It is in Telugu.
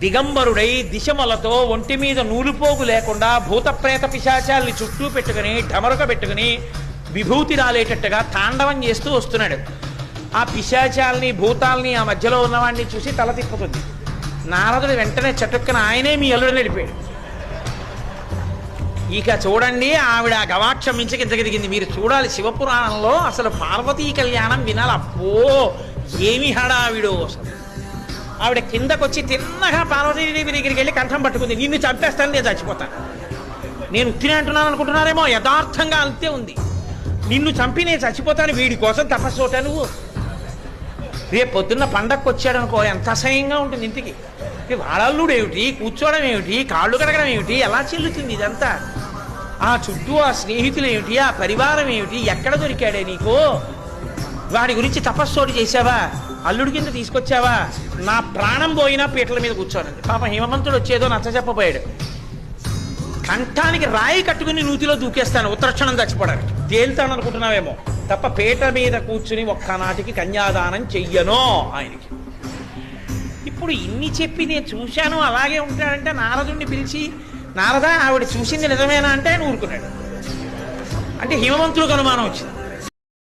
దిగంబరుడై దిశమలతో ఒంటి మీద నూలుపోగు లేకుండా భూతప్రేత పిశాచాల్ని చుట్టూ పెట్టుకుని ఢమరుక పెట్టుకుని విభూతి రాలేటట్టుగా తాండవం చేస్తూ వస్తున్నాడు. ఆ పిశాచాల్ని భూతాల్ని ఆ మధ్యలో ఉన్నవాడిని చూసి తల తిప్పుతుంది. నారదుడు వెంటనే చటుక్కన ఆయనే మీ అల్లుడని వెళ్ళిపోయాడు. ఇక చూడండి, ఆవిడ ఆ గవాక్షం మించి కిందకి దిగింది. మీరు చూడాలి, శివపురాణంలో అసలు పార్వతీ కళ్యాణం వినాలి. అప్పో ఏమి హడావిడో అసలు. ఆవిడ కిందకొచ్చి తిన్నగా పార్వతీదేవి దగ్గరికి వెళ్ళి కంఠం పట్టుకుంది. నిన్ను చంపేస్తాను, నేను చచ్చిపోతాను. నేను ఉత్తినే అంటున్నాను అనుకుంటున్నారేమో, యథార్థంగా అంతే ఉంది. నిన్ను చంపి నేను చచ్చిపోతాను, వీడి కోసం తపస్సు నువ్వు. రేపు పొద్దున్న పండగకు వచ్చాడనుకో, ఎంత అసహ్యంగా ఉంటుంది ఇంటికి. వాడల్లుడు ఏమిటి, కూర్చోవడం ఏమిటి, కాళ్ళు కడగడం ఏమిటి, ఎలా చెల్లుతుంది ఇదంతా? ఆ చుట్టూ ఆ స్నేహితులు ఏమిటి, ఆ పరివారం ఏమిటి, ఎక్కడ దొరికాడే నీకు? వాడి గురించి తపస్సోటి చేసావా, అల్లుడి కింద తీసుకొచ్చావా? నా ప్రాణం పోయినా పీటల మీద కూర్చోనండి. పాపం హిమవంతుడు వచ్చేదో నచ్చ చెప్పబోయాడు. కంఠానికి రాయి కట్టుకుని నూతిలో దూకేస్తాను, ఉత్తరక్షణం చచ్చిపోవడానికి. తేలుతాను అనుకుంటున్నావేమో తప్ప పీట మీద కూర్చుని ఒక్కనాటికి కన్యాదానం చెయ్యను ఆయనకి. ఇప్పుడు ఇన్ని చెప్పి నేను చూశాను అలాగే ఉంటాడంటే నారదుడిని పిలిచి, నారదా ఆవిడ చూసింది నిజమేనా అంటే ఆయన ఊరుకున్నాడు. అంటే హిమవంతుడికి అనుమానం వచ్చింది.